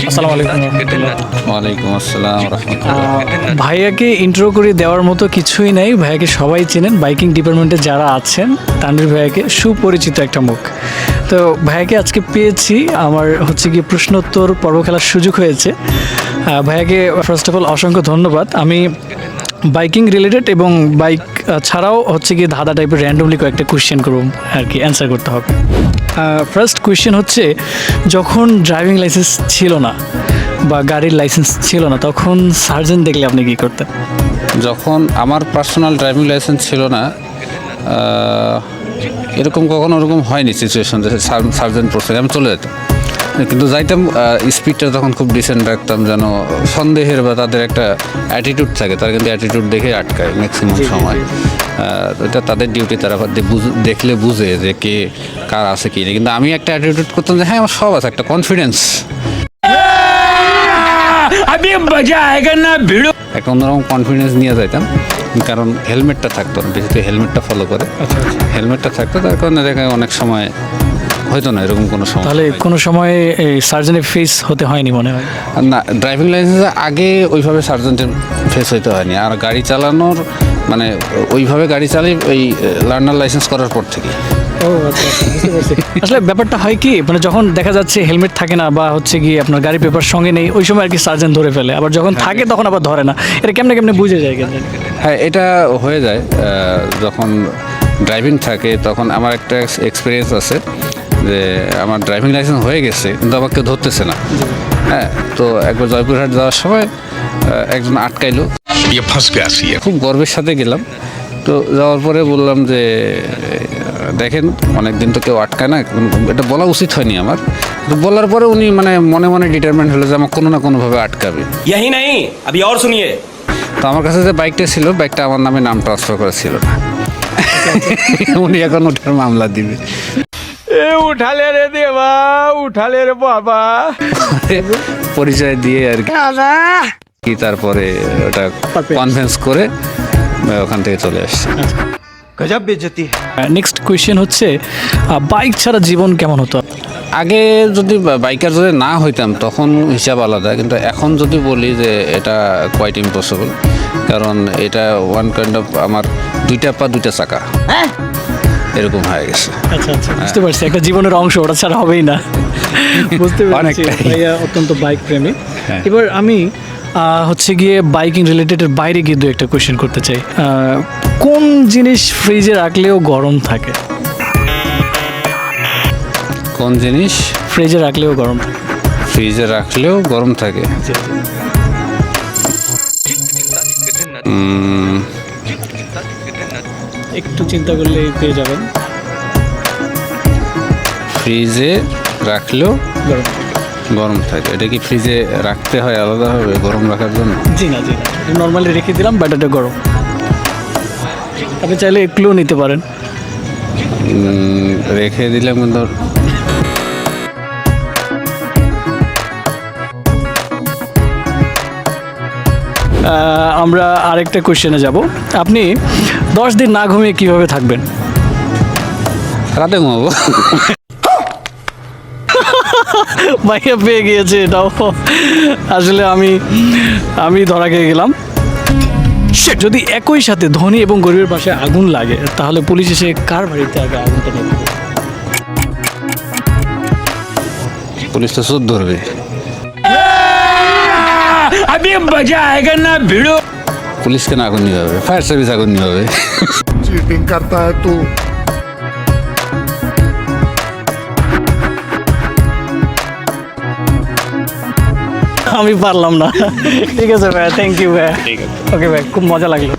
আসসালামু আলাইকুম রহমতুল্লাহ। ওয়ালাইকুম আসসালাম রহমতুল্লাহ। ভাইয়াকে ইন্ট্রো করে দেওয়ার মতো কিছুই নাই। ভাইয়াকে সবাই চেনেন, বাইকিং ডিপার্টমেন্টে যারা আছেন তানভীর ভাইয়াকে সুপরিচিত একটা মুখ। তো ভাইয়াকে আজকে পেয়েছি, আমার হচ্ছে কি প্রশ্নোত্তর পর্ব খেলার সুযোগ হয়েছে। ভাইয়াকে ফার্স্ট অফ অল অসংখ্য ধন্যবাদ। আমি বাইকিং রিলেটেড এবং বাইক ছাড়াও হচ্ছে কি ধাঁধা টাইপের র্যান্ডমলি কয়েকটা কোয়েশ্চেন করব আর কি, অ্যান্সার করতে হবে। ফার্স্ট কোয়েশ্চেন হচ্ছে, যখন ড্রাইভিং লাইসেন্স ছিল না বা গাড়ির লাইসেন্স ছিল না তখন সার্জেন্ট দেখলে আপনি কী করতেন? যখন আমার পার্সোনাল ড্রাইভিং লাইসেন্স ছিল না, এরকম কখনো ওরকম হয়নি সিচুয়েশন যে সার্জেন্ট পড়ছে আমি চলে যেতাম, কিন্তু যাইতাম স্পিডটা তখন খুব ডিসেন্ট রাখতাম, যেন সন্দেহের বা তাদের একটা অ্যাটিটিউড থাকে, তারা কিন্তু অ্যাটিটিউড দেখে আটকায় ম্যাক্সিমাম সময়। এটা তাদের ডিউটি, তারা দেখলে বুঝে যে কে কার আছে কি নেই। কিন্তু আমি একটা অ্যাটিটিউড করতাম যে হ্যাঁ আমার সব আছে, একটা কনফিডেন্স, একটা অন্যরকম কনফিডেন্স নিয়ে যাইতাম, কারণ হেলমেটটা থাকতো না, বেশি হেলমেটটা ফলো করে, হেলমেটটা থাকতো, তার কারণে দেখা অনেক সময় হয়তো না এরকম কোনো সময়। তাহলে কোনো সময় এই সার্জেন্টের ফেস হতে হয়নি মনে হয়? না, ড্রাইভিং লাইসেন্সের আগে ওইভাবে সার্জেন্টের ফেস হইতে হয়নি, আর গাড়ি চালানোর মানে ওইভাবে গাড়ি চালাই ওই লার্নার লাইসেন্স করার পর থেকে। ও আচ্ছা, বুঝতে পারছি। আসলে ব্যাপারটা হয় কি, মানে যখন দেখা যাচ্ছে হেলমেট থাকে না বা হচ্ছে কি আপনার গাড়ি পেপার সঙ্গে নেই, ওই সময় আর কি সার্জেন্ট ধরে ফেলে, আবার যখন থাকে তখন আবার ধরে না। এটা কেমনে কেমনে বুঝে যায় কেন? হ্যাঁ, এটা হয়ে যায় যখন ড্রাইভিং থাকে। তখন আমার একটা এক্সপিরিয়েন্স আছে যে আমার ড্রাইভিং লাইসেন্স হয়ে গেছে কিন্তু আমাকে কেউ ধরতেছে না। হ্যাঁ, তো একবার জয়পুরহাট যাওয়ার সময় একজন আটকাইলো, খুব গর্বের সাথে গেলাম। তো যাওয়ার পরে বললাম যে দেখেন অনেক দিন তো কেউ আটকায় না, এটা বলা উচিত হয়নি আমার। তো বলার পরে উনি মানে মনে মনে ডিটারমেন্ট হলো যে আমার কোনো না কোনোভাবে আটকাবে। यही नहीं अभी और सुनिए। তো আমার কাছে যে বাইকটা ছিল, বাইকটা আমার নামে নাম ট্রান্সফার করা ছিল না। উনি এখন ওটার মামলা দিবে। उठाले रे देवा, उठाले रे बाबा। পরিচয় দিয়ে আর কি, তারপরে ওটা কনফারেন্স করে ওখান থেকে চলে আসছে। गजब बेइज्जती है। নেক্সট কোয়েশ্চেন হচ্ছে, বাইক ছাড়া জীবন কেমন হতো? আগে যদি বাইকার যদি না হইতাম তখন হিসাব আলাদা, কিন্তু এখন যদি বলি যে এটা কোয়াইট ইম্পসিবল, কারণ এটা ওয়ান কাইন্ড অফ আমার দুইটা পা দুইটা চাকা এরকম হয়ে গেছে। আচ্ছা আচ্ছা, বুঝতে পারছি, একটা জীবনের অংশ, ওটা ছাড়া হবেই না। বুঝতে পারছি, অনেকটাই। ভাইয়া অত্যন্ত বাইক প্রেমী। হ্যাঁ। এবার আমি হচ্ছে গিয়ে বাইকিং রিলেটেডের বাইরে গিয়ে দু একটা কোয়েশ্চেন করতে চাই। কোন জিনিস ফ্রিজে রাখলেও গরম থাকে? কোন জিনিস ফ্রিজে রাখলেও গরম থাকে? ফ্রিজে রাখলেও গরম থাকে? একটু চিন্তা করলে পেয়ে যাবেন। ফ্রিজে রাখলেও গরম, গরম থাকে। এটা কি ফ্রিজে রাখতে হয় আলাদাভাবে গরম রাখার জন্য? জি না জি না, নর্মালি রেখে দিলাম, বাট এটা গরম। আপনি চাইলে ক্লু নিতে পারেন। রেখে দিলাম কিন্তু আমরা আরেকটা কোয়েশ্চেনে যাব। আপনি 10 দিন না ঘুমিয়ে কিভাবে থাকবেন? রাতে ঘুমাবো। ভাইয়া পেয়ে গিয়েছে এটাও। আসলে আমি ধরা খেয়ে গেলাম। যদি একই সাথে ধনী এবং গরিবের পাশে আগুন লাগে তাহলে পুলিশ এসে কার বাড়িতে আগে আগুনটা নেবে? পুলিশ তো চোর ধরবে। अभी मजा आएगा ना भिड़ो। পুলিশ কেন আগুন নিয়ে হবে? ফায়ার সার্ভিস আগুন নিয়ে হবে। चीटिंग करता है तू। আমি পারলাম না। ঠিক আছে ভাইয়া, থ্যাংক ইউ ভাইয়া। ওকে ভাই, খুব মজা লাগলো।